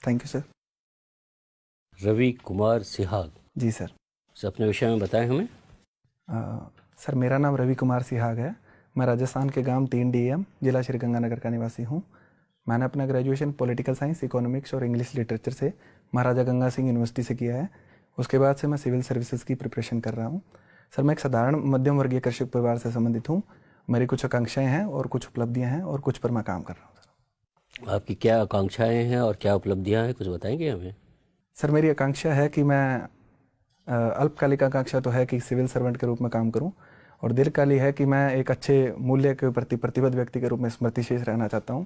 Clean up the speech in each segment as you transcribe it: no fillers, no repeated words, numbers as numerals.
Thank you sir. Ravi Kumar Sihag ji sir. Sir अपने विषय में बताएं हमें। सर मेरा नाम रवि कुमार सिहाग है। मैं राजस्थान के गांव 3 DM जिला श्रीगंगानगर का निवासी हूं। मैंने अपना ग्रेजुएशन पॉलिटिकल साइंस, इकोनॉमिक्स और इंग्लिश लिटरेचर से महाराजा गंगा सिंह यूनिवर्सिटी से किया है। उसके बाद से मैं सिविल सर्विसेज की प्रिपरेशन कर रहा हूं। सर मैं एक साधारण मध्यम वर्गीय कृषक परिवार से संबंधित हूँ। मेरी कुछ आकांक्षाएँ हैं और कुछ उपलब्धियाँ हैं और कुछ पर मैं काम कर रहा हूँ। आपकी क्या आकांक्षाएं हैं और क्या उपलब्धियां हैं, कुछ बताएंगे हमें? सर मेरी आकांक्षा है कि मैं अल्पकालिक आकांक्षा तो है कि सिविल सर्वेंट के रूप में काम करूं, और दीर्घकालिक है कि मैं एक अच्छे मूल्य के प्रति प्रतिबद्ध व्यक्ति के रूप में स्मृतिशेष रहना चाहता हूं।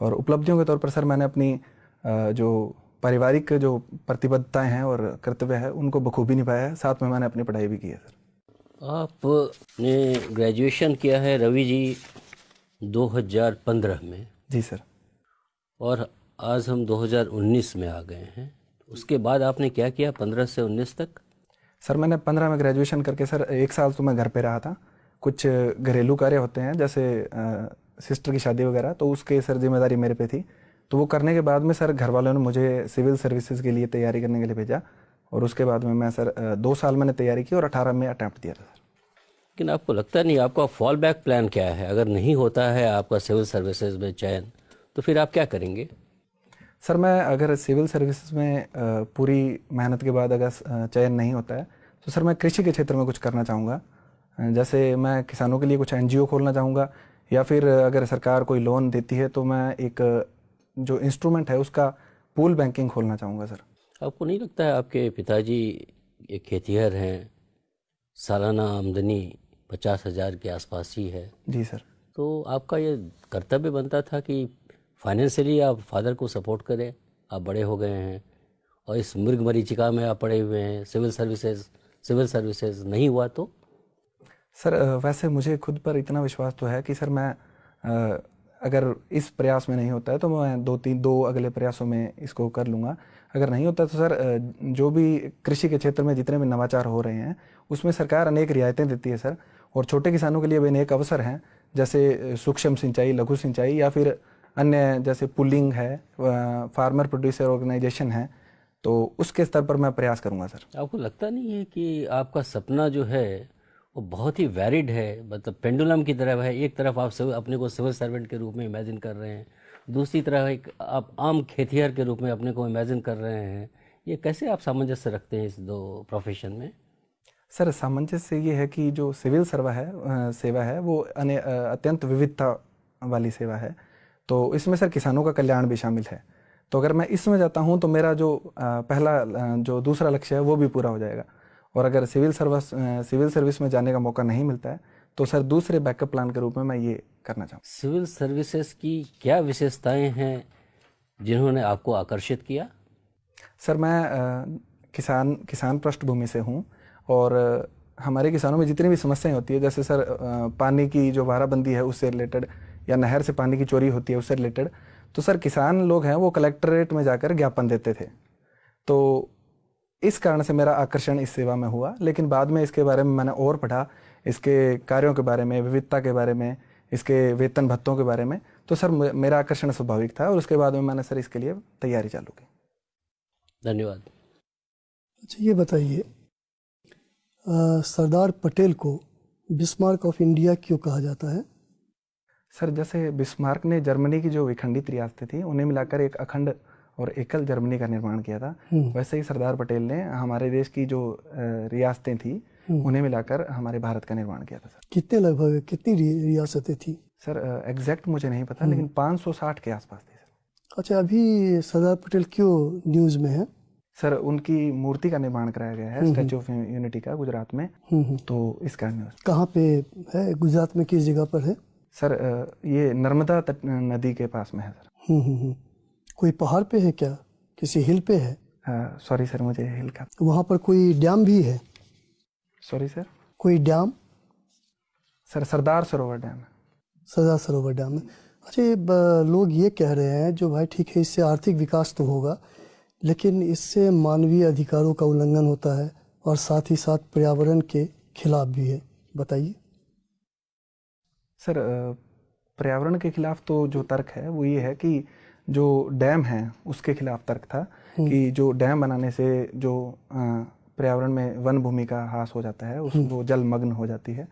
और उपलब्धियों के तौर पर सर मैंने अपनी जो पारिवारिक जो प्रतिबद्धताएं हैं और कर्तव्य है उनको बखूबी निभाया है। साथ में मैंने अपनी पढ़ाई भी की है सर। आपने ग्रेजुएशन किया है रवि जी 2015 में। जी सर। और आज हम 2019 में आ गए हैं। उसके बाद आपने क्या किया 15 से 19 तक? सर मैंने 15 में ग्रेजुएशन करके सर 1 साल तो मैं घर पे रहा था। कुछ घरेलू कार्य होते हैं जैसे सिस्टर की शादी वगैरह, तो उसके सर जिम्मेदारी मेरे पे थी। तो वो करने के बाद में सर घर वालों ने मुझे सिविल सर्विसेज के लिए तैयारी करने के लिए भेजा, और उसके बाद में मैं सर 2 साल मैंने तैयारी की और 18 में अटैम्प्ट दिया था सर। लेकिन आपको लगता नहीं आपका फॉल बैक प्लान क्या है? अगर नहीं होता है आपका सिविल सर्विसेज में चयन, तो फिर आप क्या करेंगे? सर मैं अगर सिविल सर्विसेज में पूरी मेहनत के बाद अगर चयन नहीं होता है तो सर मैं कृषि के क्षेत्र में कुछ करना चाहूँगा। जैसे मैं किसानों के लिए कुछ NGO खोलना चाहूँगा, या फिर अगर सरकार कोई लोन देती है तो मैं एक जो इंस्ट्रूमेंट है उसका पूल बैंकिंग खोलना चाहूँगा सर। आपको नहीं लगता है आपके पिताजी एक खेतिहर हैं, सालाना आमदनी 50,000 के आसपास ही है? जी सर। तो आपका ये कर्तव्य बनता था कि फाइनेंशियली आप फादर को सपोर्ट करें। आप बड़े हो गए हैं और इस मृग मरीचिका में आप पड़े हुए हैं। सिविल सर्विसेज नहीं हुआ तो? सर वैसे मुझे खुद पर इतना विश्वास तो है कि सर मैं अगर इस प्रयास में नहीं होता है तो मैं 2 अगले प्रयासों में इसको कर लूँगा। अगर नहीं होता तो सर जो भी कृषि के क्षेत्र में जितने भी नवाचार हो रहे हैं उसमें सरकार अनेक रियायतें देती है सर, और छोटे किसानों के लिए भी अनेक अवसर हैं, जैसे सूक्ष्म सिंचाई, लघु सिंचाई, या फिर अन्य जैसे पुलिंग है, फार्मर प्रोड्यूसर ऑर्गेनाइजेशन है। तो उसके स्तर पर मैं प्रयास करूँगा सर। आपको लगता नहीं है कि आपका सपना जो है वो बहुत ही वैरिड है? मतलब पेंडुलम की तरह है। एक तरफ आप अपने को सिविल सर्वेंट के रूप में इमेजिन कर रहे हैं, दूसरी तरफ एक आप आम खेतिहर के रूप में अपने को इमेजिन कर रहे हैं। ये कैसे आप सामंजस्य रखते हैं इस 2 प्रोफेशन में? सर सामंजस्य ये है कि जो सिविल सेवा है वो अत्यंत विविधता वाली सेवा है। तो इसमें सर किसानों का कल्याण भी शामिल है। तो अगर मैं इसमें जाता हूँ तो मेरा जो जो दूसरा लक्ष्य है वो भी पूरा हो जाएगा। और अगर सिविल सर्विस में जाने का मौका नहीं मिलता है तो सर दूसरे बैकअप प्लान के रूप में मैं ये करना चाहूँ। सिविल सर्विसेज की क्या विशेषताएं हैं जिन्होंने आपको आकर्षित किया? सर मैं किसान पृष्ठभूमि से हूँ, और हमारे किसानों में जितनी भी समस्याएं होती है, जैसे सर पानी की जो वाराबंदी है उससे रिलेटेड, या नहर से पानी की चोरी होती है उससे रिलेटेड, तो सर किसान लोग हैं वो कलेक्ट्रेट में जाकर ज्ञापन देते थे। तो इस कारण से मेरा आकर्षण इस सेवा में हुआ। लेकिन बाद में इसके बारे में मैंने और पढ़ा, इसके कार्यों के बारे में, विविधता के बारे में, इसके वेतन भत्तों के बारे में। तो सर मेरा आकर्षण स्वाभाविक था, और उसके बाद में मैंने सर इसके लिए तैयारी चालू की। धन्यवाद। अच्छा ये बताइए, सरदार पटेल को बिस्मार्क ऑफ इंडिया क्यों कहा जाता है? सर जैसे बिस्मार्क ने जर्मनी की जो विखंडित रियासतें थी उन्हें मिलाकर एक अखंड और एकल जर्मनी का निर्माण किया था, वैसे ही सरदार पटेल ने हमारे देश की जो रियासतें थी उन्हें मिलाकर हमारे भारत का निर्माण किया था सर। कितने लगभग कितनी रियासतें थी? सर एग्जैक्ट मुझे नहीं पता, लेकिन 560 के आसपास थी सर। अच्छा, अभी सरदार पटेल क्यों न्यूज़ में है? सर उनकी मूर्ति का निर्माण कराया गया है, स्टैचू ऑफ यूनिटी का, गुजरात में। तो इस कारण। कहाँ पे है? गुजरात में किस जगह पर है? सर ये नर्मदा नदी के पास में है सर। कोई पहाड़ पे है क्या? किसी हिल पे है? सॉरी सर, मुझे हिल का। वहाँ पर कोई डैम भी है? Sorry sir. कोई dam? Sir Sardar Sarovar dam है। सरदार सरोवर डैम है। अच्छा, ये लोग ये कह रहे हैं जो भाई ठीक है इससे आर्थिक विकास तो होगा, लेकिन इससे मानवीय अधिकारों का उल्लंघन होता है और साथ ही साथ पर्यावरण के खिलाफ भी है, बताइए। सर पर्यावरण के खिलाफ तो जो तर्क है वो ये है कि जो डैम है उसके खिलाफ तर्क था कि जो डैम बनाने से जो पर्यावरण में वन भूमि का ह्रास हो जाता है, वो जलमग्न हो जाती है।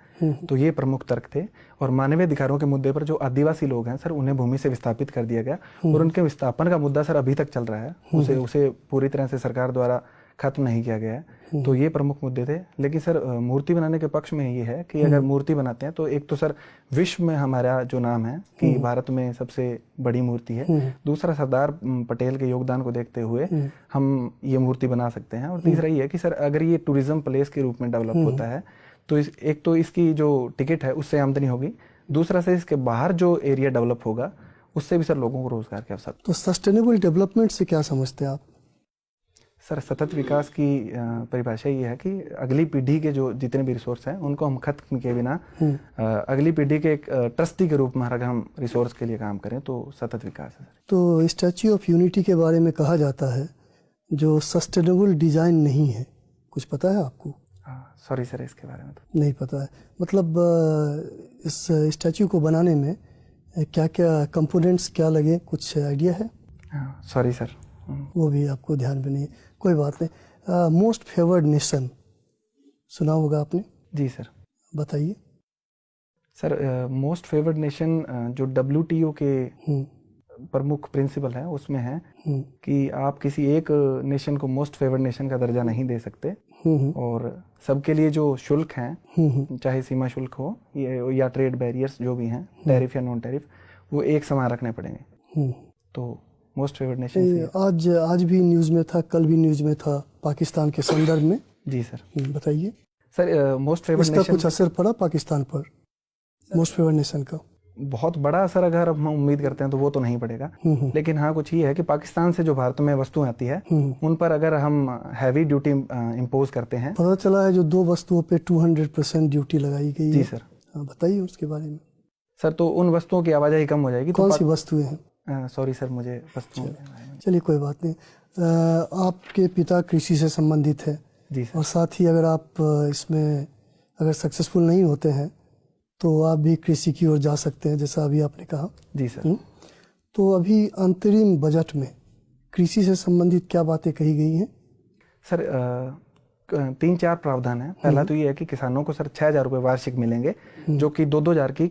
तो ये प्रमुख तर्क थे। और मानवीय अधिकारों के मुद्दे पर जो आदिवासी लोग हैं सर, उन्हें भूमि से विस्थापित कर दिया गया और उनके विस्थापन का मुद्दा सर अभी तक चल रहा है। उसे पूरी तरह से सरकार द्वारा खत्म नहीं किया गया है। तो ये प्रमुख मुद्दे थे। लेकिन सर मूर्ति बनाने के पक्ष में ये है कि अगर मूर्ति बनाते हैं तो एक तो सर विश्व में हमारा जो नाम है कि भारत में सबसे बड़ी मूर्ति है, दूसरा सरदार पटेल के योगदान को देखते हुए हम ये मूर्ति बना सकते हैं, और तीसरा ये है कि सर अगर ये टूरिज्म प्लेस के रूप में डेवलप होता है तो एक तो इसकी जो टिकट है उससे आमदनी होगी, दूसरा से इसके बाहर जो एरिया डेवलप होगा उससे भी सर लोगों को रोजगार के अवसर। तो सस्टेनेबल डेवलपमेंट से क्या समझते हैं आप? सर सतत विकास की परिभाषा ये है कि अगली पीढ़ी के जो जितने भी रिसोर्स हैं उनको हम खत्म किए बिना अगली पीढ़ी के एक ट्रस्टी के रूप में अगर हम रिसोर्स के लिए काम करें तो सतत विकास है। तो स्टैच्यू ऑफ यूनिटी के बारे में कहा जाता है जो सस्टेनेबल डिजाइन नहीं है, कुछ पता है आपको? सॉरी सर, इसके बारे में तो नहीं पता है। मतलब इस स्टैच्यू को बनाने में क्या क्या कंपोनेंट्स क्या लगे, कुछ आइडिया है? सॉरी सर, वो भी आपको ध्यान में नहीं है, कोई बात नहीं। मोस्ट फेवर्ड नेशन सुना होगा आपने? जी सर, बताइए। सर मोस्ट फेवर्ड नेशन जो WTO के प्रमुख प्रिंसिपल है उसमें है कि आप किसी एक नेशन को मोस्ट फेवर्ड नेशन का दर्जा नहीं दे सकते, और सबके लिए जो शुल्क हैं चाहे सीमा शुल्क हो या ट्रेड बैरियर्स जो भी हैं, टैरिफ या नॉन टैरिफ, वो एक समान रखने पड़ेंगे। तो मोस्ट फेवर्ड नेशन आज भी न्यूज़ में था, कल भी न्यूज़ में था, पाकिस्तान के संदर्भ में। जी सर, बताइए सर। मोस्ट फेवर्ड नेशन, इसका कुछ असर पड़ा पाकिस्तान पर मोस्ट फेवर्ड नेशन का? बहुत बड़ा असर अगर हम उम्मीद करते हैं तो वो तो नहीं पड़ेगा, लेकिन हाँ कुछ ये है कि पाकिस्तान से जो भारत में वस्तुएं आती है उन पर अगर हम हैवी ड्यूटी इम्पोज करते हैं। पता चला है जो 2 वस्तुओं पे 200% ड्यूटी लगाई गई है। जी सर, बताइए उसके बारे में। सर तो उन वस्तुओं की आवाजाही कम हो जाएगी। कौन सी वस्तुएं हैं? सॉरी सर, मुझे वस्तुओं, चलिए कोई बात नहीं। आपके पिता कृषि से संबंधित है। जी सर। और साथ ही अगर आप इसमें अगर सक्सेसफुल नहीं होते हैं तो आप भी कृषि की ओर जा सकते हैं, जैसा अभी आपने कहा। जी सर। तो अभी अंतरिम बजट में कृषि से संबंधित क्या बातें कही गई हैं? सर 3-4 प्रावधान है। पहला तो ये है कि किसानों को सर 6,000 रुपये वार्षिक मिलेंगे, जो कि 2-2 की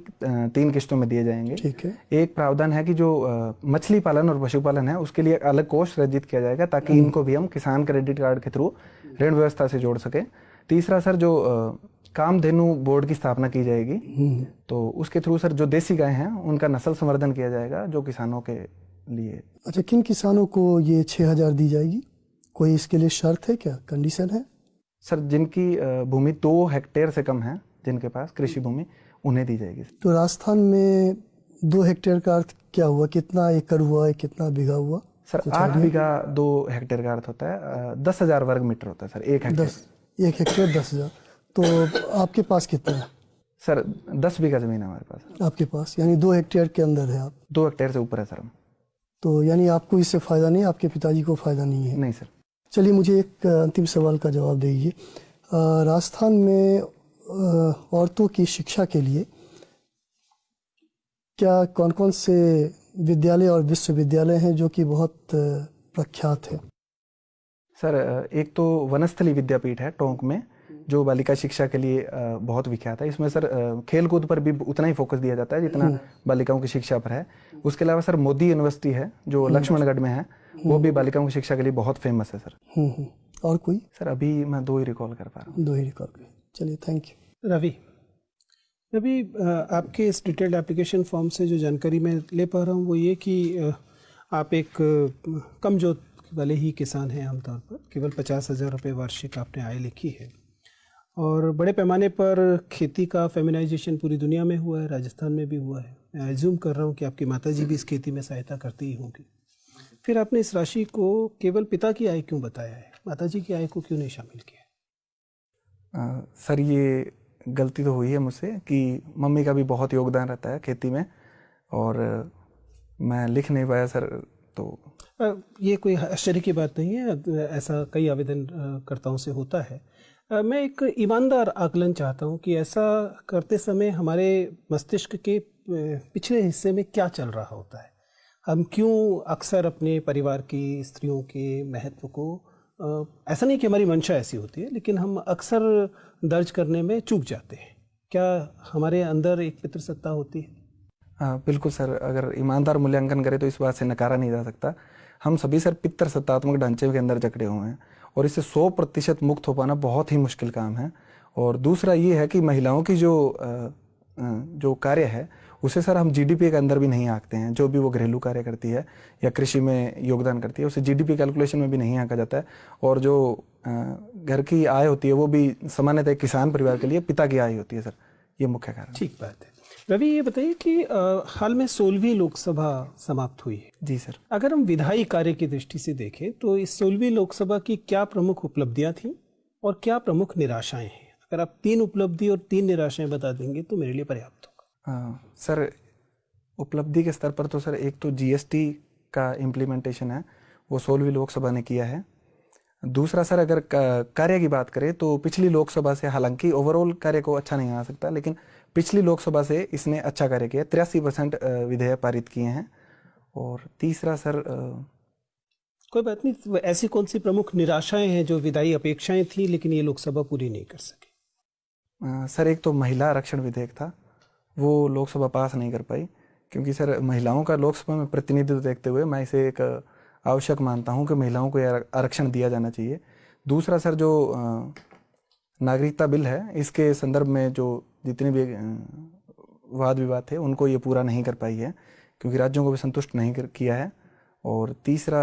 3 किस्तों में दिए जाएंगे। ठीक है। एक प्रावधान है कि जो मछली पालन और पशुपालन है उसके लिए अलग कोष सृजित किया जाएगा ताकि इनको भी हम किसान क्रेडिट कार्ड के थ्रू ऋण व्यवस्था से जोड़ सके। तीसरा सर जो कामधेनु बोर्ड की स्थापना की जाएगी, तो उसके थ्रू सर जो देसी गाय हैं उनका नस्ल संवर्धन किया जाएगा जो किसानों के लिए। अच्छा, किन किसानों को ये 6,000 दी जाएगी? कोई इसके लिए शर्त है क्या, कंडीशन है? सर जिनकी भूमि 2 हेक्टेयर से कम है, जिनके पास कृषि भूमि, उन्हें दी जाएगी। तो राजस्थान में 2 हेक्टेयर का अर्थ क्या हुआ? कितना एकड़ हुआ है, कितना बीघा हुआ? सर 8 बीघा 2 हेक्टेयर का अर्थ होता है 10,000 वर्ग मीटर होता है सर 1 हेक्टेयर। 1 हेक्टेयर 10,000। तो आपके पास कितना है? सर 10 बीघा जमीन है हमारे पास। आपके पास यानी 2 हेक्टेयर के अंदर है आप? 2 हेक्टेयर से ऊपर है सर। तो यानी आपको इससे फ़ायदा नहीं, आपके पिताजी को फ़ायदा नहीं है? नहीं सर। चलिए मुझे एक अंतिम सवाल का जवाब दीजिए। राजस्थान में औरतों की शिक्षा के लिए क्या कौन कौन से विद्यालय और विश्वविद्यालय हैं जो कि बहुत प्रख्यात है? सर एक तो वनस्थली विद्यापीठ है टोंक में, जो बालिका शिक्षा के लिए बहुत विख्यात है। इसमें सर खेल कूद पर भी उतना ही फोकस दिया जाता है जितना बालिकाओं की शिक्षा पर है। उसके अलावा सर मोदी यूनिवर्सिटी है जो लक्ष्मणगढ़ में है, वो भी बालिकाओं की शिक्षा के लिए बहुत फेमस है सर। और कोई? सर अभी मैं 2 ही रिकॉल कर पा रहा हूँ। 2 ही रिकॉल कर। चलिए थैंक यू। रवि, आपके इस डिटेल्ड एप्लीकेशन फॉर्म से जो जानकारी मैं ले पा रहा हूँ वो ये कि आप एक कम जोत वाले ही किसान हैं आमतौर पर, केवल 50,000 रुपये वार्षिक आपने आय लिखी है, और बड़े पैमाने पर खेती का फेमिनाइजेशन पूरी दुनिया में हुआ है, राजस्थान में भी हुआ है। मैं एज्यूम कर रहा हूँ कि आपकी माताजी भी इस खेती में सहायता करती ही होंगी। फिर आपने इस राशि को केवल पिता की आय क्यों बताया है, माताजी की आय को क्यों नहीं शामिल किया? सर ये गलती तो हुई है मुझसे कि मम्मी का भी बहुत योगदान रहता है खेती में, और मैं लिख नहीं पाया सर। तो ये कोई आश्चर्य की बात नहीं है, ऐसा कई आवेदनकर्ताओं से होता है। मैं एक ईमानदार आकलन चाहता हूँ कि ऐसा करते समय हमारे मस्तिष्क के पिछले हिस्से में क्या चल रहा होता है। हम क्यों अक्सर अपने परिवार की स्त्रियों के महत्व को, ऐसा नहीं कि हमारी मंशा ऐसी होती है, लेकिन हम अक्सर दर्ज करने में चूक जाते हैं। क्या हमारे अंदर एक पितृसत्ता होती है? बिल्कुल सर, अगर ईमानदार मूल्यांकन करें तो इस बात से नकारा नहीं जा सकता। हम सभी सर पितृसत्तात्मक ढांचे के अंदर जकड़े हुए हैं और इससे 100% मुक्त हो पाना बहुत ही मुश्किल काम है। और दूसरा ये है कि महिलाओं की जो कार्य है उसे सर हम जीडीपी के अंदर भी नहीं आंकते हैं। जो भी वो घरेलू कार्य करती है या कृषि में योगदान करती है उसे जीडीपी कैलकुलेशन में भी नहीं आंका जाता है। और जो घर की आय होती है वो भी सामान्यतः किसान परिवार के लिए पिता की आय होती है सर, ये मुख्य कारण। ठीक बात है। रवि, ये बताइए कि हाल में 16वीं लोकसभा समाप्त हुई है। जी सर। अगर हम विधायी कार्य की दृष्टि से देखें तो इस 16वीं लोकसभा की क्या प्रमुख उपलब्धियां थीं और क्या प्रमुख निराशाएं हैं? अगर आप 3 उपलब्धि और 3 निराशाएं बता देंगे तो मेरे लिए पर्याप्त होगा। सर, उपलब्धि के स्तर पर तो सर एक तो जीएसटी का इम्प्लीमेंटेशन है, वो 16वीं लोकसभा ने किया है। दूसरा सर, अगर कार्य की बात करें तो पिछली लोकसभा से, हालांकि ओवरऑल कार्य को अच्छा नहीं आ सकता, लेकिन पिछली लोकसभा से इसने अच्छा कार्य किया। 83% विधेयक पारित किए हैं। और तीसरा सर, कोई बात नहीं, ऐसी कौन सी प्रमुख निराशाएं हैं जो विधायी अपेक्षाएं थी लेकिन ये लोकसभा पूरी नहीं कर सकी? सर एक तो महिला आरक्षण विधेयक था, वो लोकसभा पास नहीं कर पाई, क्योंकि सर महिलाओं का लोकसभा में प्रतिनिधित्व देखते हुए मैं इसे एक आवश्यक मानता हूं कि महिलाओं को आरक्षण दिया जाना चाहिए। दूसरा सर, जो नागरिकता बिल है, इसके संदर्भ में जो जितने भी वाद विवाद थे उनको ये पूरा नहीं कर पाई है, क्योंकि राज्यों को भी संतुष्ट नहीं किया है। और तीसरा,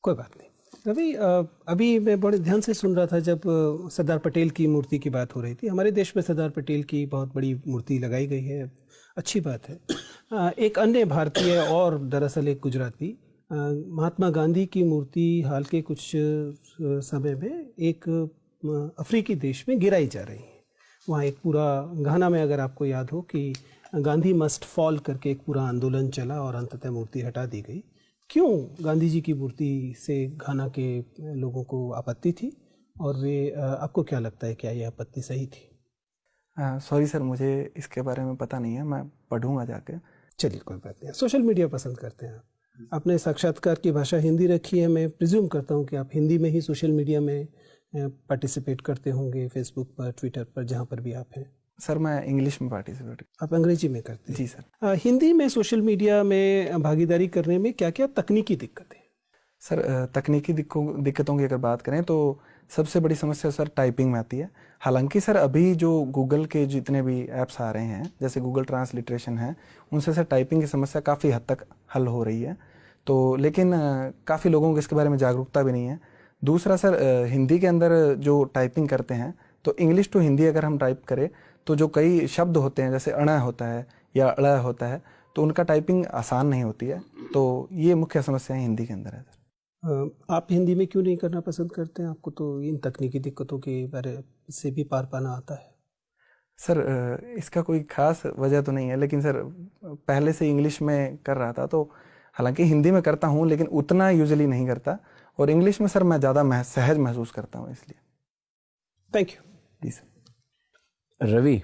कोई बात नहीं। रवि, अभी मैं बड़े ध्यान से सुन रहा था जब सरदार पटेल की मूर्ति की बात हो रही थी। हमारे देश में सरदार पटेल की बहुत बड़ी मूर्ति लगाई गई है, अच्छी बात है। एक अन्य भारतीय और दरअसल एक गुजराती, महात्मा गांधी की मूर्ति हाल के कुछ समय में एक अफ्रीकी देश में गिराई जा रही है। वहाँ एक पूरा घाना में, अगर आपको याद हो, कि गांधी मस्ट फॉल करके एक पूरा आंदोलन चला और अंततः मूर्ति हटा दी गई। क्यों गांधी जी की मूर्ति से घाना के लोगों को आपत्ति थी और वे, आपको क्या लगता है, क्या ये आपत्ति सही थी? सॉरी सर, मुझे इसके बारे में पता नहीं है, मैं पढ़ूंगा जाके। चलिए, कोई बात नहीं। सोशल मीडिया पसंद करते हैं आपने साक्षात्कार की भाषा हिंदी रखी है। मैं प्रिज्यूम करता हूँ कि आप हिंदी में ही सोशल मीडिया में पार्टिसिपेट करते होंगे, फेसबुक पर, ट्विटर पर, जहाँ पर भी आप हैं। सर मैं इंग्लिश में पार्टिसिपेट। आप अंग्रेजी में करते हैं? जी सर। हिंदी में सोशल मीडिया में भागीदारी करने में क्या क्या तकनीकी दिक्कतें? सर तकनीकी दिक्कतों की अगर बात करें तो सबसे बड़ी समस्या सर टाइपिंग में आती है। हालांकि सर अभी जो गूगल के जितने भी ऐप्स आ रहे हैं, जैसे गूगल ट्रांसलिटरेशन है, उनसे सर टाइपिंग की समस्या काफ़ी हद तक हल हो रही है। तो लेकिन काफ़ी लोगों को इसके बारे में जागरूकता भी नहीं है। दूसरा सर, हिंदी के अंदर जो टाइपिंग करते हैं तो इंग्लिश टू हिंदी अगर हम टाइप करें तो जो कई शब्द होते हैं, जैसे अण होता है या अड़ होता है, तो उनका टाइपिंग आसान नहीं होती है। तो ये मुख्य समस्याएं हिंदी के अंदर है सर। आप हिंदी में क्यों नहीं करना पसंद करते हैं? आपको तो इन तकनीकी दिक्कतों के बारे से भी पार पाना आता है। सर इसका कोई खास वजह तो नहीं है, लेकिन सर पहले से इंग्लिश में कर रहा था, तो हालांकि हिंदी में करता हूँ लेकिन उतना यूजुअली नहीं करता, और इंग्लिश में सर मैं ज़्यादा सहज महसूस करता हूँ, इसलिए। Thank you. जी सर। रवि,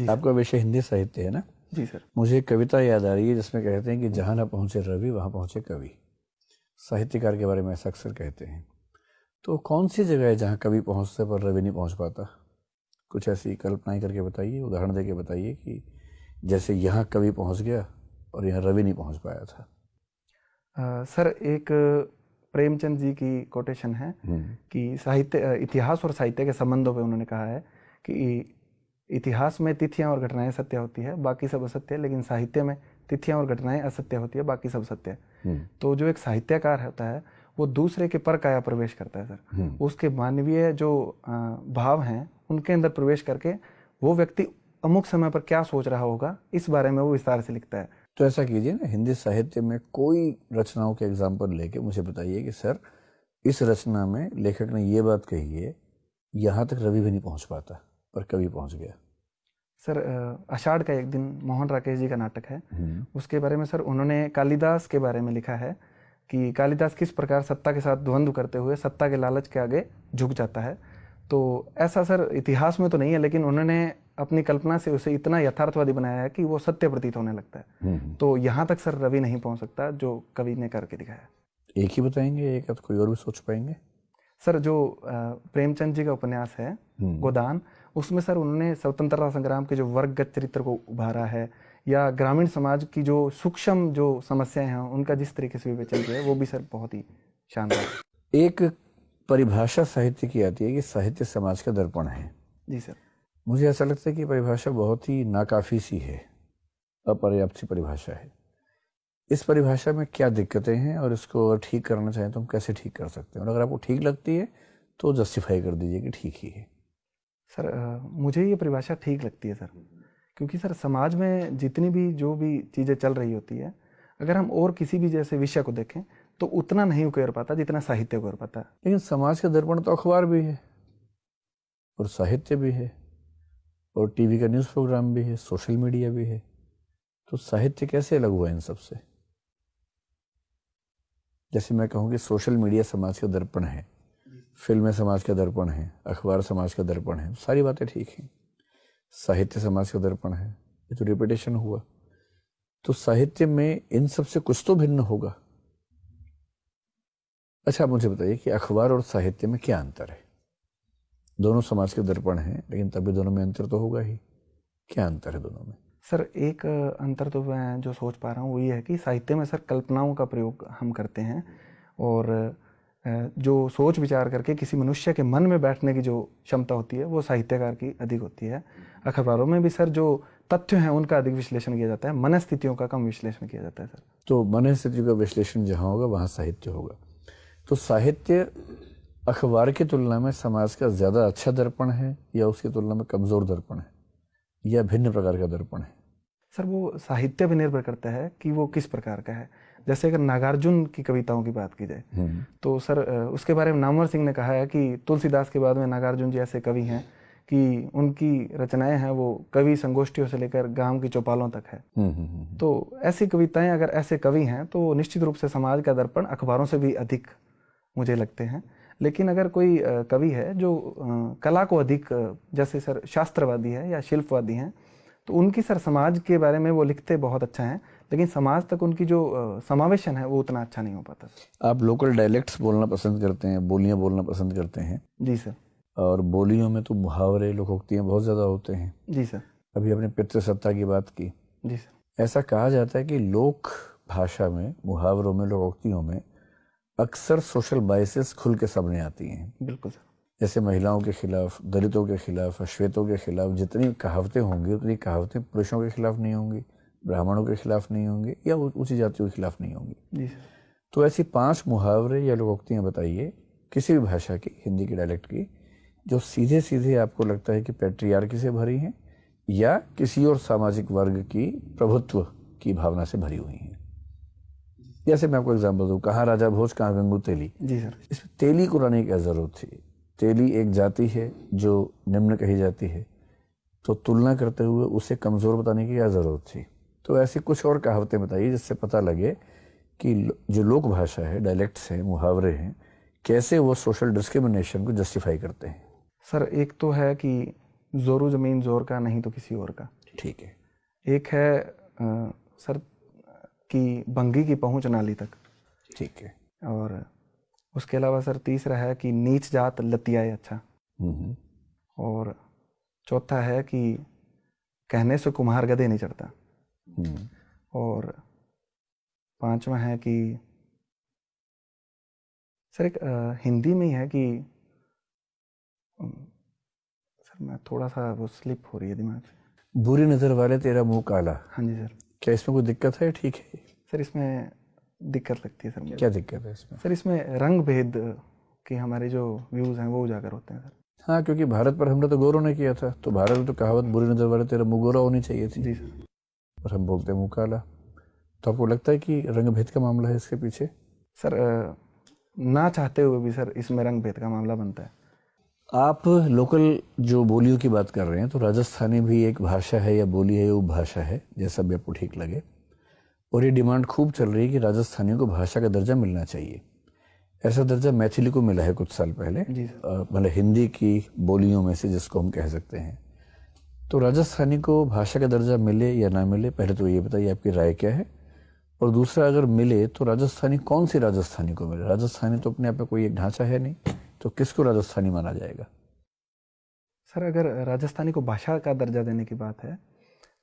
आपका विषय हिंदी साहित्य है ना? जी सर। मुझे एक कविता याद आ रही है जिसमें कहते हैं कि जहाँ ना पहुँचे रवि वहाँ पहुँचे कवि। साहित्यकार के बारे में ऐसा अक्सर कहते हैं। तो कौन सी जगह है जहाँ कवि पहुँचते पर रवि नहीं पहुँच पाता? कुछ ऐसी कल्पनाएं करके बताइए, उदाहरण दे के बताइए कि जैसे यहाँ कवि पहुँच गया और यहाँ रवि नहीं पहुँच पाया था। सर एक प्रेमचंद जी की कोटेशन है कि साहित्य, इतिहास और साहित्य के संबंधों पे उन्होंने कहा है कि इतिहास में तिथियां और घटनाएं सत्य होती है, बाकी सब असत्य है, लेकिन साहित्य में तिथियां और घटनाएं असत्य होती है, बाकी सब सत्य है। तो जो एक साहित्यकार होता है वो दूसरे के पर काया प्रवेश करता है सर। उसके मानवीय जो भाव हैं उनके अंदर प्रवेश करके वो व्यक्ति अमुक समय पर क्या सोच रहा होगा, इस बारे में वो विस्तार से लिखता है। तो ऐसा कीजिए ना, हिंदी साहित्य में कोई रचनाओं के एग्जाम्पल लेके मुझे बताइए कि सर इस रचना में लेखक ने ये बात कही है, यहाँ तक रवि भी नहीं पहुँच पाता पर कवि पहुँच गया। सर आषाढ़ का एक दिन मोहन राकेश जी का नाटक है, उसके बारे में सर उन्होंने कालिदास के बारे में लिखा है कि कालिदास किस प्रकार सत्ता के साथ द्वंद्व करते हुए सत्ता के लालच के आगे झुक जाता है। तो ऐसा सर इतिहास में तो नहीं है, लेकिन उन्होंने अपनी कल्पना से उसे इतना यथार्थवादी बनाया है कि वो सत्य प्रतीत होने लगता है। तो यहाँ तक सर रवि नहीं पहुँच सकता जो कवि ने करके दिखाया। एक ही बताएंगे, एक कोई और भी सोच पाएंगे? सर जो प्रेमचंद जी का उपन्यास है गोदान, उसमें सर उन्होंने स्वतंत्रता संग्राम के जो वर्गगत चरित्र को उभारा है, या ग्रामीण समाज की जो सूक्ष्म जो समस्याएं हैं उनका जिस तरीके से विवेचन किया है, वो भी सर बहुत ही शानदार है। एक परिभाषा साहित्य की आती है कि साहित्य समाज का दर्पण है। जी सर। मुझे ऐसा लगता है कि परिभाषा बहुत ही नाकाफी सी है, अपर्याप्त सी परिभाषा है। इस परिभाषा में क्या दिक्कतें हैं और इसको अगर ठीक करना चाहें तो हम कैसे ठीक कर सकते हैं? और अगर आपको ठीक लगती है तो जस्टिफाई कर दीजिए कि ठीक ही है। सर मुझे ये परिभाषा ठीक लगती है सर, क्योंकि सर समाज में जितनी भी जो भी चीज़ें चल रही होती है, अगर हम और किसी भी जैसे विषय को देखें तो उतना नहीं उकेर पाता जितना साहित्य उकेर पाता है। लेकिन समाज का दर्पण तो अखबार भी है और साहित्य भी है और टीवी का न्यूज़ प्रोग्राम भी है, सोशल मीडिया भी है, तो साहित्य कैसे अलग हुआ इन सब से? जैसे मैं कहूँ कि सोशल मीडिया समाज का दर्पण है, फिल्में समाज का दर्पण है, अखबार समाज का दर्पण है, सारी बातें ठीक हैं। साहित्य समाज का दर्पण है, ये तो रिपीटेशन हुआ। तो साहित्य में इन सब से कुछ तो भिन्न होगा। अच्छा, मुझे बताइए कि अखबार और साहित्य में क्या अंतर है? दोनों समाज के दर्पण हैं, लेकिन तभी दोनों में अंतर तो होगा ही। क्या अंतर है दोनों में? सर एक अंतर तो मैं जो सोच पा रहा हूँ वो ये है कि साहित्य में सर कल्पनाओं का प्रयोग हम करते हैं, और जो सोच विचार करके किसी मनुष्य के मन में बैठने की जो क्षमता होती है वो साहित्यकार की अधिक होती है। अखबारों में भी सर जो तथ्य हैं उनका अधिक विश्लेषण किया जाता है, मनस्थितियों का कम विश्लेषण किया जाता है सर। तो मनस्थितियों का विश्लेषण जहाँ होगा वहाँ साहित्य होगा। तो साहित्य अखबार की तुलना में समाज का ज़्यादा अच्छा दर्पण है या उसकी तुलना में कमज़ोर दर्पण है या भिन्न प्रकार का दर्पण है? सर वो साहित्य भी निर्भर करता है कि वो किस प्रकार का है। जैसे अगर नागार्जुन की कविताओं की बात की जाए तो सर उसके बारे में नामवर सिंह ने कहा है कि तुलसीदास के बाद में नागार्जुन जी ऐसे कवि हैं कि उनकी रचनाएं हैं वो कवि संगोष्ठियों से लेकर गांव की चौपालों तक है। तो ऐसी कविताएं, अगर ऐसे कवि हैं तो निश्चित रूप से समाज का दर्पण अखबारों से भी अधिक मुझे लगते हैं। लेकिन अगर कोई कवि है जो कला को अधिक, जैसे सर शास्त्रवादी है या शिल्पवादी हैं, तो उनकी सर समाज के बारे में वो लिखते बहुत अच्छा है, लेकिन समाज तक उनकी जो समावेशन है वो उतना अच्छा नहीं हो पाता। आप लोकल डायलेक्ट्स बोलना पसंद करते हैं, बोलियां बोलना पसंद करते हैं? जी सर। और बोलियों में तो मुहावरे, लोकोक्तियाँ बहुत ज़्यादा होते हैं। जी सर। अभी आपने पितृसत्ता की बात की। जी सर। ऐसा कहा जाता है कि लोक भाषा में, मुहावरों में, लोकोक्तियों में अक्सर सोशल बायसेस खुल के सामने आती हैं। बिल्कुल सर। जैसे महिलाओं के खिलाफ, दलितों के खिलाफ, श्वेतों के खिलाफ जितनी कहावतें होंगी उतनी कहावतें पुरुषों के खिलाफ नहीं होंगी, ब्राह्मणों के खिलाफ नहीं होंगी या ऊंची जातियों के खिलाफ नहीं होंगी। जी सर। तो ऐसी 5 मुहावरे या लोकोक्तियाँ बताइए किसी भी भाषा की, हिंदी की, डायलेक्ट की, जो सीधे सीधे आपको लगता है कि पैट्रियार्की से भरी हैं या किसी और सामाजिक वर्ग की प्रभुत्व की भावना से भरी हुई हैं। जैसे मैं आपको एग्जाम्पल दूँ, कहाँ राजा भोज कहाँ गंगू तेली। जी सर। इसमें तेली को लाने की क्या जरूरत थी? तेली एक जाति है जो निम्न कही जाती है, तो तुलना करते हुए उसे कमज़ोर बताने की क्या ज़रूरत थी? तो ऐसी कुछ और कहावतें बताइए जिससे पता लगे कि जो लोक भाषा है, डायलेक्ट्स हैं, मुहावरे हैं, कैसे वो सोशल डिस्क्रिमिनेशन को जस्टिफाई करते हैं। सर एक तो है कि जोरू ज़मीन जोर का नहीं तो किसी और का। ठीक है। एक है सर कि भंगी की पहुंच नाली तक। ठीक है। और उसके अलावा सर तीसरा है कि नीच जात लतियाए अच्छा। और चौथा है कि कहने से कुम्हार गधे नहीं चढ़ता। और 5वां है कि सर एक हिंदी में ही है कि सर मैं थोड़ा सा वो स्लिप हो रही है दिमाग से। बुरी नज़र वाले तेरा मुंह काला। हाँ जी सर। क्या इसमें कोई दिक्कत है? ठीक है। सर इसमें दिक्कत लगती है सर मुझे। क्या दिक्कत है इसमें? सर इसमें रंग भेद के हमारे जो व्यूज़ हैं वो उजागर होते हैं सर। हाँ, क्योंकि भारत पर हमला तो गौरव ने किया था, तो भारत में तो कहावत बुरी नज़र वाले तेरा मुंह गोरा होनी चाहिए थी। जी सर। और हम बोलते हैं मुंह काला। तो आपको लगता है कि रंग भेद का मामला है इसके पीछे? सर ना चाहते हुए भी सर इसमें रंग भेद का मामला बनता है। आप लोकल जो बोलियों की बात कर रहे हैं, तो राजस्थानी भी एक भाषा है या बोली है, उपभाषा है, जैसा भी आपको ठीक लगे। और ये डिमांड खूब चल रही है कि राजस्थानियों को भाषा का दर्जा मिलना चाहिए। ऐसा दर्जा मैथिली को मिला है कुछ साल पहले, मतलब हिंदी की बोलियों में से जिसको हम कह सकते हैं। तो राजस्थानी को भाषा का दर्जा मिले या ना मिले, पहले तो ये बताइए आपकी राय क्या है। और दूसरा, अगर मिले तो राजस्थानी कौन सी राजस्थानी को मिले? राजस्थानी तो अपने आप में कोई एक ढांचा है नहीं, तो किसको राजस्थानी माना जाएगा? सर, अगर राजस्थानी को भाषा का दर्जा देने की बात है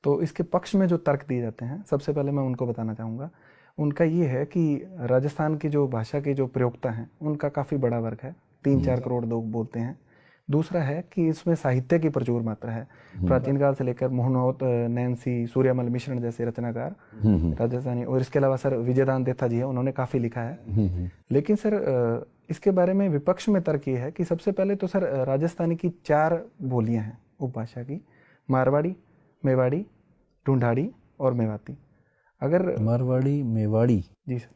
तो इसके पक्ष में जो तर्क दिए जाते हैं, सबसे पहले मैं उनको बताना चाहूँगा। उनका ये है कि राजस्थान की जो भाषा के जो प्रयोक्ता हैं उनका काफ़ी बड़ा वर्ग है, 3-4 करोड़ लोग बोलते हैं। दूसरा है कि इसमें साहित्य की प्रचुर मात्रा है। प्राचीन काल से लेकर मोहनोत, नैन्सी, सूर्यमल मिश्रण जैसे रचनाकार राजस्थानी, और इसके अलावा सर विजयदान देथा जी है, उन्होंने काफ़ी लिखा है। लेकिन सर इसके बारे में विपक्ष में तर्क ये है कि सबसे पहले तो सर राजस्थानी की 4 बोलियां हैं उपभाषा की, मारवाड़ी, मेवाड़ी, ढूंढाड़ी और मेवाती। अगर मारवाड़ी, मेवाड़ी, जी सर,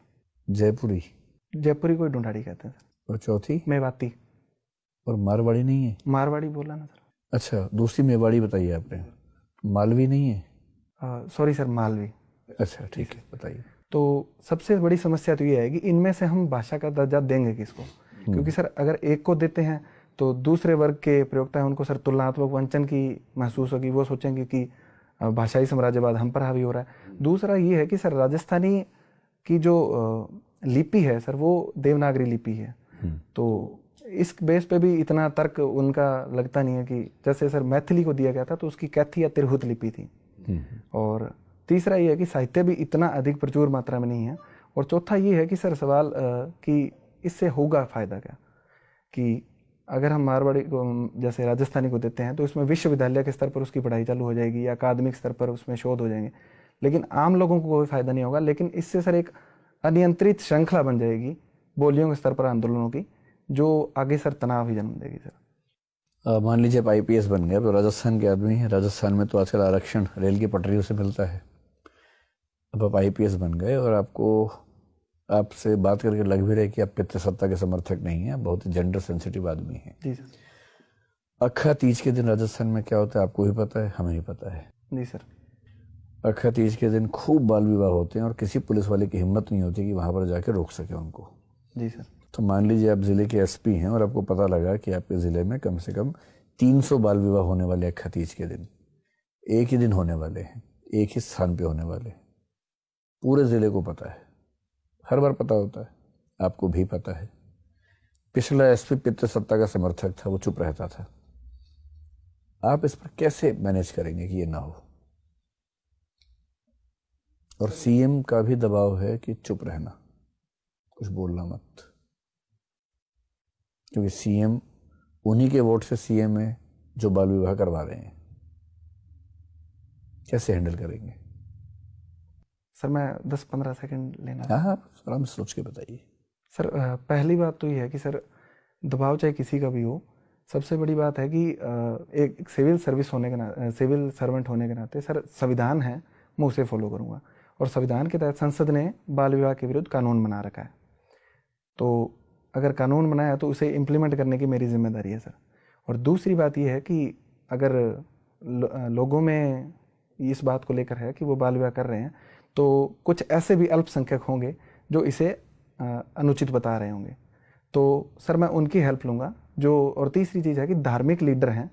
जयपुरी, जयपुरी को ढूंढाड़ी कहते हैं सर, और चौथी मेवाती। और मारवाड़ी नहीं है? मारवाड़ी बोला ना सर। अच्छा, दूसरी मेवाड़ी बताइए आपने, मालवी नहीं है? Sorry sir, Malvi. अच्छा ठीक है, बताइए। तो सबसे बड़ी समस्या तो ये है कि इनमें से हम भाषा का दर्जा देंगे किसको? क्योंकि सर अगर एक को देते हैं तो दूसरे वर्ग के प्रयोक्ता हैं, उनको सर तुलनात्मक वंचन की महसूस होगी, वो सोचेंगे कि भाषाई साम्राज्यवाद हम पर हावी हो रहा है। दूसरा ये है कि सर राजस्थानी की जो लिपि है सर, वो देवनागरी लिपि है। तो इस बेस पे भी इतना तर्क उनका लगता नहीं है कि जैसे सर मैथिली को दिया गया था तो उसकी कैथी या तिरहुत लिपि थी। और तीसरा ये है कि साहित्य भी इतना अधिक प्रचुर मात्रा में नहीं है। और चौथा ये है कि सर सवाल कि इससे होगा फायदा क्या, कि अगर हम मारवाड़ी को जैसे राजस्थानी को देते हैं तो इसमें विश्वविद्यालय के स्तर पर उसकी पढ़ाई चालू हो जाएगी या अकादमिक स्तर पर उसमें शोध हो जाएंगे, लेकिन आम लोगों को कोई फायदा नहीं होगा। लेकिन इससे सर एक अनियंत्रित श्रृंखला बन जाएगी बोलियों के स्तर पर आंदोलनों की, जो आगे सर तनाव ही जन्म देगी सर। मान लीजिए आप IPS बन गए, तो राजस्थान के आदमी हैं, राजस्थान में तो आजकल आरक्षण रेल की पटरियों से मिलता है। अब आप IPS बन गए और आपसे बात करके लग भी रहे कि आप पितृसत्ता के समर्थक नहीं हैं, बहुत ही जेंडर सेंसिटिव आदमी हैं। जी सर। अक्खा तीज के दिन राजस्थान में क्या होता है आपको भी पता है, हमें नहीं पता है। जी सर। अक्खा तीज के दिन खूब बाल विवाह होते हैं और किसी पुलिस वाले की हिम्मत नहीं होती कि वहाँ पर जाके रोक सके उनको। जी सर। तो मान लीजिए आप ज़िले के SP हैं और आपको पता लगा कि आपके ज़िले में कम से कम 300 बाल विवाह होने वाले अक्खा तीज के दिन, एक ही दिन होने वाले हैं, एक ही स्थान पे होने वाले। पूरे ज़िले को पता है, हर बार पता होता है, आपको भी पता है। पिछला SP पितृसत्ता का समर्थक था, वो चुप रहता था। आप इस पर कैसे मैनेज करेंगे कि ये ना हो? और CM का भी दबाव है कि चुप रहना, कुछ बोलना मत, क्योंकि CM उन्हीं के वोट से CM है जो बाल विवाह करवा रहे हैं। कैसे हैंडल करेंगे? सर मैं 10-15 सेकंड लेना। हाँ, आराम से सोच के बताइए। सर पहली बात तो ये है कि सर दबाव चाहे किसी का भी हो, सबसे बड़ी बात है कि एक सिविल सर्विस होने के नाते, सिविल सर्वेंट होने के नाते सर संविधान है, मैं उसे फॉलो करूँगा। और संविधान के तहत संसद ने बाल विवाह के विरुद्ध कानून बना रखा है, तो अगर कानून बनाया तो उसे इम्प्लीमेंट करने की मेरी जिम्मेदारी है सर। और दूसरी बात यह है कि अगर लोगों में इस बात को लेकर है कि वो बाल विवाह कर रहे हैं, तो कुछ ऐसे भी अल्पसंख्यक होंगे जो इसे अनुचित बता रहे होंगे, तो सर मैं उनकी हेल्प लूँगा। और तीसरी चीज़ है कि धार्मिक लीडर हैं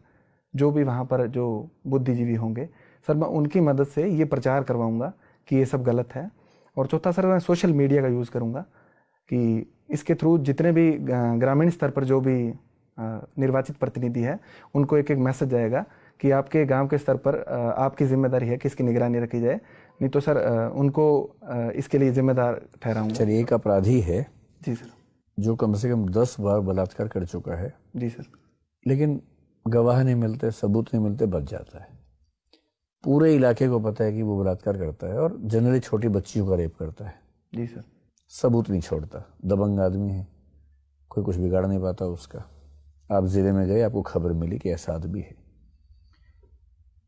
जो भी वहाँ पर जो बुद्धिजीवी होंगे, सर मैं उनकी मदद से ये प्रचार करवाऊँगा कि ये सब गलत है। और चौथा सर मैं सोशल मीडिया का यूज़ करूँगा कि इसके थ्रू जितने भी ग्रामीण स्तर पर जो भी निर्वाचित प्रतिनिधि है उनको एक मैसेज जाएगा कि आपके गांव के स्तर पर आपकी जिम्मेदारी है कि इसकी निगरानी रखी जाए, नहीं तो सर उनको इसके लिए जिम्मेदार ठहराऊंगा। चलिए, एक अपराधी है जी सर, जो कम से कम 10 बार बलात्कार कर चुका है। जी सर। लेकिन गवाह नहीं मिलते, सबूत नहीं मिलते, बच जाता है। पूरे इलाके को पता है कि वो बलात्कार करता है और जनरली छोटी बच्चियों का रेप करता है। जी सर। सबूत नहीं छोड़ता, दबंग आदमी है, कोई कुछ बिगाड़ नहीं पाता उसका। आप ज़िले में गए, आपको खबर मिली कि ऐसा आदमी है।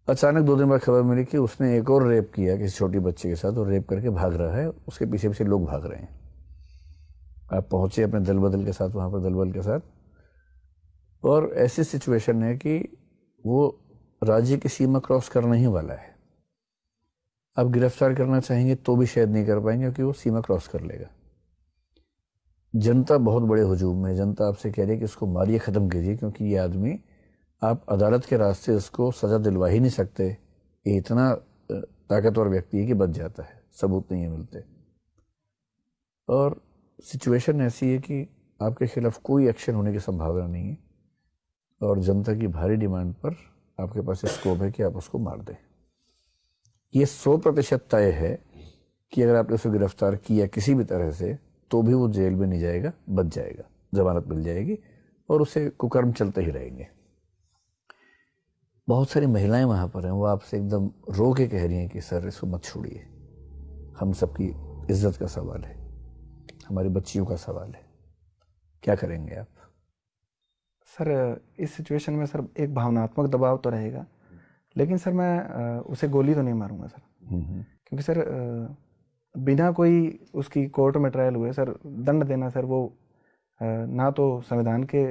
अचानक 2 दिन बाद खबर मिली कि उसने एक और रेप किया किसी छोटी बच्चे के साथ और रेप करके भाग रहा है, उसके पीछे पीछे लोग भाग रहे हैं। आप पहुंचे अपने दल बदल के साथ, वहाँ पर दल बल के साथ, और ऐसी सिचुएशन है कि वो राज्य की सीमा क्रॉस करने ही वाला है। आप गिरफ्तार करना चाहेंगे तो भी शायद नहीं कर पाएंगे, क्योंकि वो सीमा क्रॉस कर लेगा। जनता बहुत बड़े हुजूम में, जनता आपसे कह रही है कि इसको मारिए, ख़त्म कीजिए, क्योंकि ये आदमी आप अदालत के रास्ते उसको सज़ा दिलवा ही नहीं सकते। ये इतना ताकतवर व्यक्ति है कि बच जाता है, सबूत नहीं मिलते। और सिचुएशन ऐसी है कि आपके खिलाफ कोई एक्शन होने की संभावना नहीं है और जनता की भारी डिमांड पर आपके पास स्कोप है कि आप उसको मार दें। ये 100% तय है कि अगर आपने उसको गिरफ्तार किया किसी भी तरह से तो भी वो जेल में नहीं जाएगा, बच जाएगा, जमानत मिल जाएगी और उसे कुकर्म चलते ही रहेंगे। बहुत सारी महिलाएं वहाँ पर हैं, वो आपसे एकदम रो के कह रही हैं कि सर इसको मत छोड़िए, हम सबकी इज्जत का सवाल है, हमारी बच्चियों का सवाल है, क्या करेंगे आप? सर इस सिचुएशन में सर एक भावनात्मक दबाव तो रहेगा, लेकिन सर मैं उसे गोली तो नहीं मारूंगा सर, क्योंकि सर बिना कोई उसकी कोर्ट में ट्रायल हुए सर दंड देना सर वो ना तो संविधान के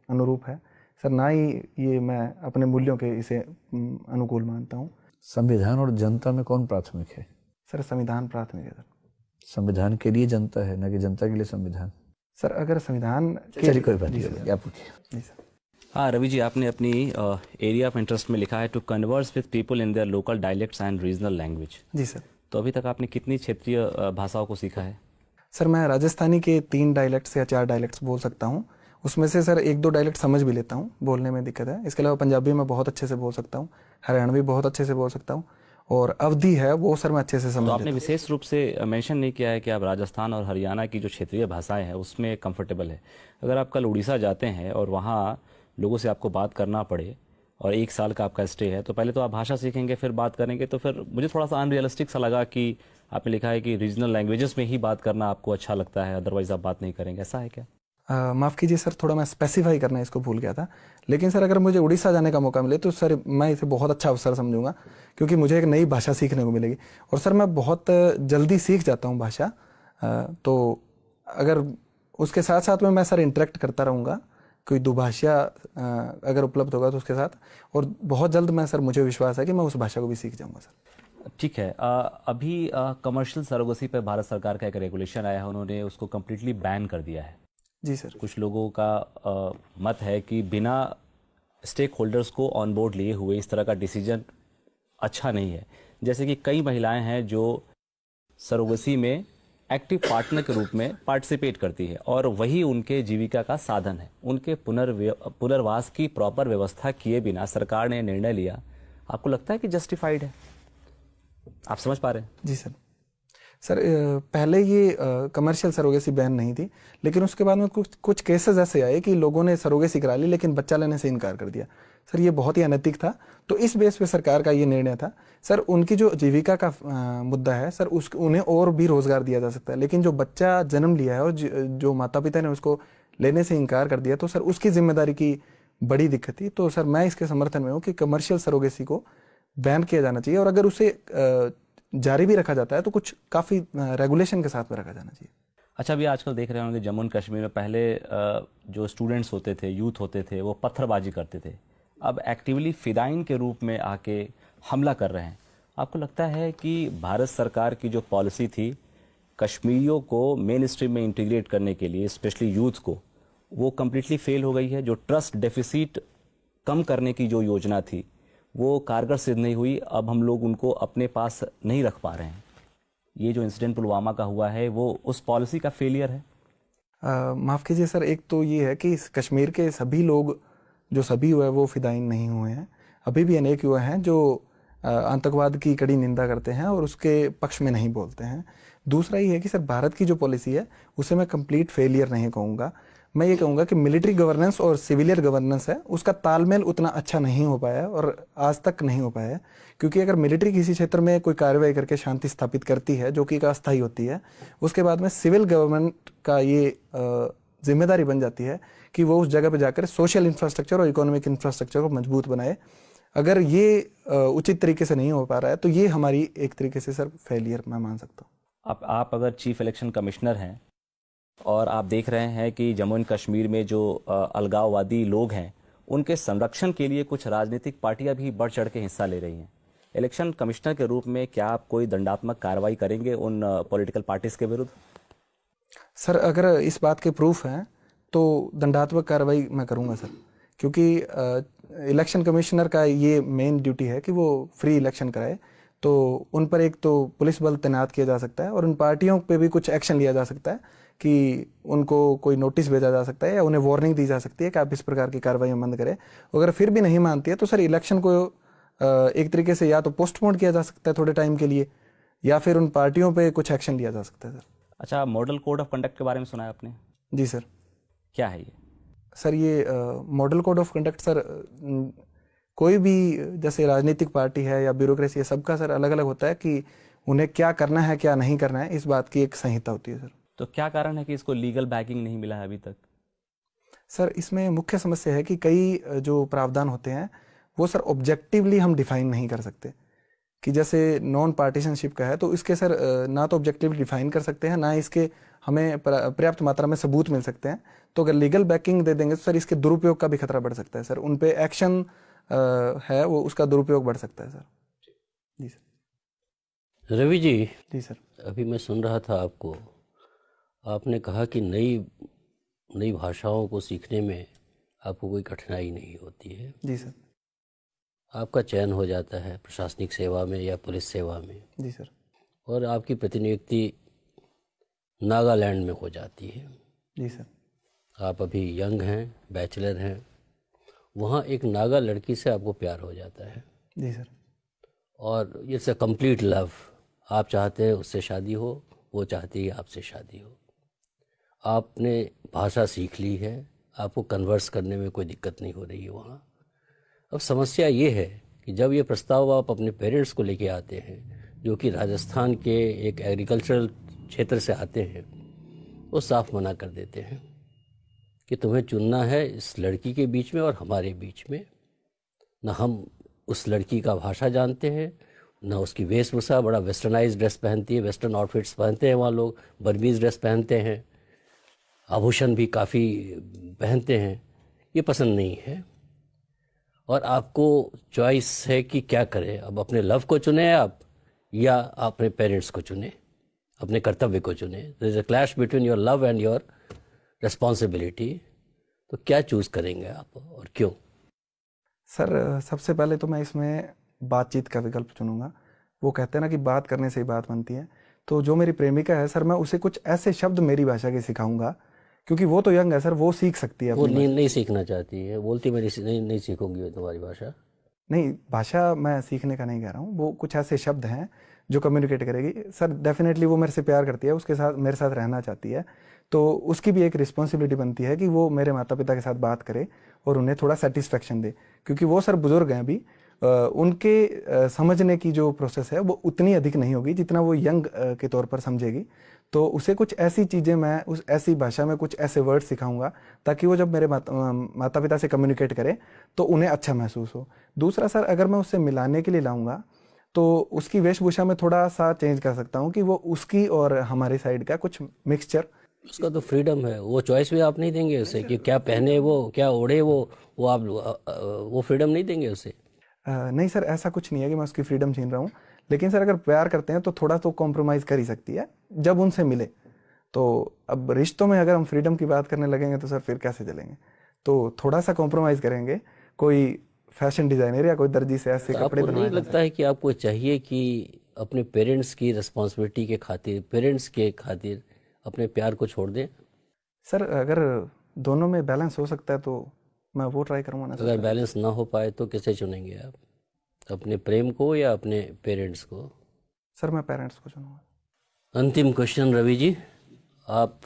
अनुरूप है सर, ना ही ये मैं अपने मूल्यों के इसे अनुकूल मानता हूँ। संविधान और जनता में कौन प्राथमिक है? सर संविधान प्राथमिक है सर। संविधान के लिए जनता है, ना कि जनता के लिए संविधान। सर अगर संविधान चलिए कोई बात नहीं, आप पूछिए। जी सर। हाँ रवि जी, आपने अपनी एरिया ऑफ इंटरेस्ट में लिखा है to converse with people in their local dialects and regional language. जी सर। तो अभी तक आपने कितनी क्षेत्रीय भाषाओं को सीखा है? सर मैं राजस्थानी के 3 डायलेक्ट्स या 4 डायलेक्ट्स बोल सकता हूँ, उसमें से सर 1-2 डायलेक्ट समझ भी लेता हूँ, बोलने में दिक्कत है। इसके अलावा पंजाबी मैं बहुत अच्छे से बोल सकता हूँ, हरियाणवी बहुत अच्छे से बोल सकता हूँ और अवधी है वो सर मैं अच्छे से समझ तो आपने लेता हूँ। विशेष रूप से मेंशन नहीं किया है कि आप राजस्थान और हरियाणा की जो क्षेत्रीय भाषाएं हैं उसमें कंफर्टेबल है। अगर आप कल उड़ीसा जाते हैं और वहाँ लोगों से आपको बात करना पड़े और 1 साल का आपका स्टे है, तो पहले तो आप भाषा सीखेंगे फिर बात करेंगे, तो फिर मुझे थोड़ा सा अनरियलिस्टिक सा लगा कि आपने लिखा है कि रीजनल लैंग्वेजेस में ही बात करना आपको अच्छा लगता है, अदरवाइज आप बात नहीं करेंगे, ऐसा है क्या? माफ़ कीजिए सर, थोड़ा मैं स्पेसिफाई करना इसको भूल गया था, लेकिन सर अगर मुझे उड़ीसा जाने का मौका मिले तो सर मैं इसे बहुत अच्छा अवसर समझूंगा, क्योंकि मुझे एक नई भाषा सीखने को मिलेगी और सर मैं बहुत जल्दी सीख जाता हूँ भाषा। तो अगर उसके साथ साथ में मैं सर इंटरेक्ट करता रहूँगा, कोई दुभाषा अगर उपलब्ध होगा तो उसके साथ, और बहुत जल्द मैं सर मुझे विश्वास है कि मैं उस भाषा को भी सीख जाऊँगा सर। ठीक है। अभी कमर्शियल सरोगेसी पर भारत सरकार का एक रेगुलेशन आया है, उन्होंने उसको कम्प्लीटली बैन कर दिया है। जी सर। कुछ लोगों का मत है कि बिना स्टेक होल्डर्स को ऑन बोर्ड लिए हुए इस तरह का डिसीजन अच्छा नहीं है। जैसे कि कई महिलाएं हैं जो सरोगेसी में एक्टिव पार्टनर के रूप में पार्टिसिपेट करती है और वही उनके जीविका का साधन है। उनके पुनर्वास की प्रॉपर व्यवस्था किए बिना सरकार ने निर्णय लिया, आपको लगता है कि जस्टिफाइड है? आप समझ पा रहे हैं? जी सर। सर पहले ये कमर्शियल सरोगेसी बैन नहीं थी, लेकिन उसके बाद में कुछ केसेस ऐसे आए कि लोगों ने सरोगेसी करा ली लेकिन बच्चा लेने से इनकार कर दिया। सर ये बहुत ही अनैतिक था, तो इस बेस पे सरकार का ये निर्णय था। सर उनकी जो जीविका का मुद्दा है सर, उन्हें और भी रोजगार दिया जा सकता है, लेकिन जो बच्चा जन्म लिया है और जो माता पिता ने उसको लेने से इनकार कर दिया, तो सर उसकी जिम्मेदारी की बड़ी दिक्कत थी। तो सर मैं इसके समर्थन में हूँ कि कमर्शियल सरोगेसी को बैन किया जाना चाहिए और अगर उसे जारी भी रखा जाता है तो कुछ काफ़ी रेगुलेशन के साथ में रखा जाना चाहिए। अच्छा, अभी आजकल देख रहे होंगे जम्मू एंड कश्मीर में पहले जो स्टूडेंट्स होते थे, यूथ होते थे, वो पत्थरबाजी करते थे, अब एक्टिवली फिदाइन के रूप में आके हमला कर रहे हैं। आपको लगता है कि भारत सरकार की जो पॉलिसी थी कश्मीरियों को मेन स्ट्रीम में इंटीग्रेट करने के लिए, स्पेशली यूथ को, वो कम्प्लीटली फेल हो गई है? जो ट्रस्ट डेफिसिट कम करने की जो योजना थी वो कारगर सिद्ध नहीं हुई, अब हम लोग उनको अपने पास नहीं रख पा रहे हैं। ये जो इंसिडेंट पुलवामा का हुआ है वो उस पॉलिसी का फेलियर है? माफ़ कीजिए सर, एक तो ये है कि कश्मीर के सभी लोग जो सभी हुए वो फिदाइन नहीं हुए हैं। अभी भी अनेक युवा हैं जो आतंकवाद की कड़ी निंदा करते हैं और उसके पक्ष में नहीं बोलते हैं। दूसरा ये है कि सर भारत की जो पॉलिसी है उसे मैं कंप्लीट फेलियर नहीं कहूँगा, मैं ये कहूँगा कि मिलिट्री गवर्नेंस और सिविलियन गवर्नेंस है उसका तालमेल उतना अच्छा नहीं हो पाया और आज तक नहीं हो पाया है। क्योंकि अगर मिलिट्री किसी क्षेत्र में कोई कार्रवाई करके शांति स्थापित करती है जो कि एक अस्थायी होती है, उसके बाद में सिविल गवर्नमेंट का ये जिम्मेदारी बन जाती है कि वो उस जगह पर जाकर सोशल इंफ्रास्ट्रक्चर और इकोनॉमिक इंफ्रास्ट्रक्चर को मजबूत बनाए। अगर ये उचित तरीके से नहीं हो पा रहा है तो ये हमारी एक तरीके से सर फेलियर मैं मान सकता हूँ। आप अगर चीफ इलेक्शन कमिश्नर हैं और आप देख रहे हैं कि जम्मू एंड कश्मीर में जो अलगाववादी लोग हैं उनके संरक्षण के लिए कुछ राजनीतिक पार्टियां भी बढ़ चढ़ के हिस्सा ले रही हैं, इलेक्शन कमिश्नर के रूप में क्या आप कोई दंडात्मक कार्रवाई करेंगे उन पॉलिटिकल पार्टीज के विरुद्ध? सर अगर इस बात के प्रूफ हैं तो दंडात्मक कार्रवाई मैं करूंगा सर, क्योंकि इलेक्शन कमिश्नर का ये मेन ड्यूटी है कि वो फ्री इलेक्शन कराए। तो उन पर एक तो पुलिस बल तैनात किया जा सकता है और उन पार्टियों पे भी कुछ एक्शन लिया जा सकता है कि उनको कोई नोटिस भेजा जा सकता है या उन्हें वार्निंग दी जा सकती है कि आप इस प्रकार की कार्रवाई बंद करें। अगर फिर भी नहीं मानती है तो सर इलेक्शन को एक तरीके से या तो पोस्टपोन किया जा सकता है थोड़े टाइम के लिए, या फिर उन पार्टियों पे कुछ एक्शन लिया जा सकता है सर। अच्छा, मॉडल कोड ऑफ कंडक्ट के बारे में सुना है आपने? जी सर। क्या है ये? सर ये model code of conduct sir कोई भी जैसे राजनीतिक पार्टी है या ब्यूरोक्रेसी है, सबका सर अलग अलग होता है कि उन्हें क्या करना है क्या नहीं करना है, इस बात की एक संहिता होती है सर। तो क्या कारण है कि इसको लीगल बैकिंग नहीं मिला है अभी तक? सर इसमें मुख्य समस्या है कि कई जो प्रावधान होते हैं वो सर ऑब्जेक्टिवली हम डिफाइन नहीं कर सकते। कि जैसे नॉन पार्टीशनशिप का है तो इसके सर ना तो ऑब्जेक्टिवली डिफाइन कर सकते हैं, ना इसके हमें पर्याप्त मात्रा में सबूत मिल सकते हैं। तो अगर लीगल बैकिंग दे देंगे तो सर इसके दुरुपयोग का भी खतरा बढ़ सकता है सर। उन पे एक्शन है वो उसका दुरुपयोग बढ़ सकता है सर। जी सर। रवि जी, जी सर। अभी मैं सुन रहा था आपको, आपने कहा कि नई भाषाओं को सीखने में आपको कोई कठिनाई नहीं होती है। जी सर। आपका चयन हो जाता है प्रशासनिक सेवा में या पुलिस सेवा में, जी सर। और आपकी प्रतिनियुक्ति नागालैंड में हो जाती है। जी सर। आप अभी यंग हैं, बैचलर हैं, वहाँ एक नागा लड़की से आपको प्यार हो जाता है। जी सर। और इट्स अ कंप्लीट लव। आप चाहते हैं उससे शादी हो, वो चाहती है आपसे शादी हो। आपने भाषा सीख ली है, आपको कन्वर्स करने में कोई दिक्कत नहीं हो रही है वहाँ। अब समस्या ये है कि जब ये प्रस्ताव आप अपने पेरेंट्स को लेके आते हैं, जो कि राजस्थान के एक एग्रीकल्चरल क्षेत्र से आते हैं, वो साफ मना कर देते हैं कि तुम्हें चुनना है इस लड़की के बीच में और हमारे बीच में। ना हम उस लड़की का भाषा जानते हैं, ना उसकी वेशभूषा। बड़ा वेस्टर्नाइज ड्रेस पहनती है, वेस्टर्न आउटफिट्स पहनते हैं वहाँ लोग, बर्मीज ड्रेस पहनते हैं, आभूषण भी काफ़ी पहनते हैं। ये पसंद नहीं है और आपको चॉइस है कि क्या करें। अब अपने लव को चुने आप या अपने पेरेंट्स को चुने, अपने कर्तव्य को चुने। There is a clash between your love and your responsibility. तो क्या चूज़ करेंगे आप और क्यों? सर सबसे पहले तो मैं इसमें बातचीत का विकल्प चुनूंगा। वो कहते हैं ना कि बात करने से ही बात बनती है। तो जो मेरी प्रेमिका है सर, मैं उसे कुछ ऐसे शब्द मेरी भाषा के सिखाऊंगा, क्योंकि वो तो यंग है सर, वो सीख सकती है वो अपनी नहीं सीखना चाहती है, बोलती मैं नहीं सीखूंगी तुम्हारी भाषा। नहीं, भाषा मैं सीखने का नहीं कह रहा हूँ। वो कुछ ऐसे शब्द हैं जो कम्युनिकेट करेगी सर। डेफिनेटली वो मेरे से प्यार करती है, उसके साथ मेरे साथ रहना चाहती है, तो उसकी भी एक रिस्पॉन्सिबिलिटी बनती है कि वो मेरे माता पिता के साथ बात करे और उन्हें थोड़ा सेटिस्फेक्शन दे। क्योंकि वो सर बुजुर्ग हैं अभी, उनके समझने की जो प्रोसेस है वो उतनी अधिक नहीं होगी जितना वो यंग के तौर पर समझेगी। तो उसे कुछ ऐसी चीज़ें मैं उस ऐसी भाषा में कुछ ऐसे वर्ड सिखाऊंगा ताकि वो जब मेरे माता पिता से कम्युनिकेट करे तो उन्हें अच्छा महसूस हो। दूसरा सर, अगर मैं उससे मिलाने के लिए लाऊंगा तो उसकी वेशभूषा में थोड़ा सा चेंज कर सकता हूँ कि वो उसकी और हमारी साइड का कुछ मिक्सचर। उसका तो फ्रीडम है, वो चॉइस भी आप नहीं देंगे उसे कि क्या पहने वो, क्या ओढ़े वो आप वो फ्रीडम नहीं देंगे उसे? नहीं सर, ऐसा कुछ नहीं है कि मैं उसकी फ्रीडम छीन रहा हूँ। लेकिन सर अगर प्यार करते हैं तो थोड़ा तो कॉम्प्रोमाइज़ कर ही सकती है जब उनसे मिले। तो अब रिश्तों में अगर हम फ्रीडम की बात करने लगेंगे तो सर फिर कैसे चलेंगे। तो थोड़ा सा कॉम्प्रोमाइज़ करेंगे। कोई फैशन डिज़ाइनर या कोई दर्जी से ऐसे तो कपड़े आपको नहीं बनवाए। लगता है कि आपको चाहिए कि अपने पेरेंट्स की रिस्पॉन्सिबिलिटी के खातिर, पेरेंट्स के खातिर अपने प्यार को छोड़ दें? सर अगर दोनों में बैलेंस हो सकता है तो मैं वो ट्राई करूँगा ना सर। अगर बैलेंस ना हो पाए तो किसे चुनेंगे आप, अपने प्रेम को या अपने पेरेंट्स को? सर मैं पेरेंट्स को चुनूंगा। अंतिम क्वेश्चन रवि जी, आप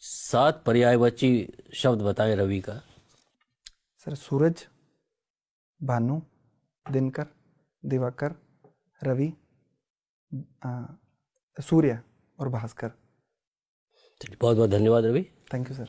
7 पर्यायवाची शब्द बताएं रवि का। सर सूरज, भानु, दिनकर, दिवाकर, रवि, सूर्य और भास्कर। बहुत बहुत धन्यवाद रवि। Thank you sir.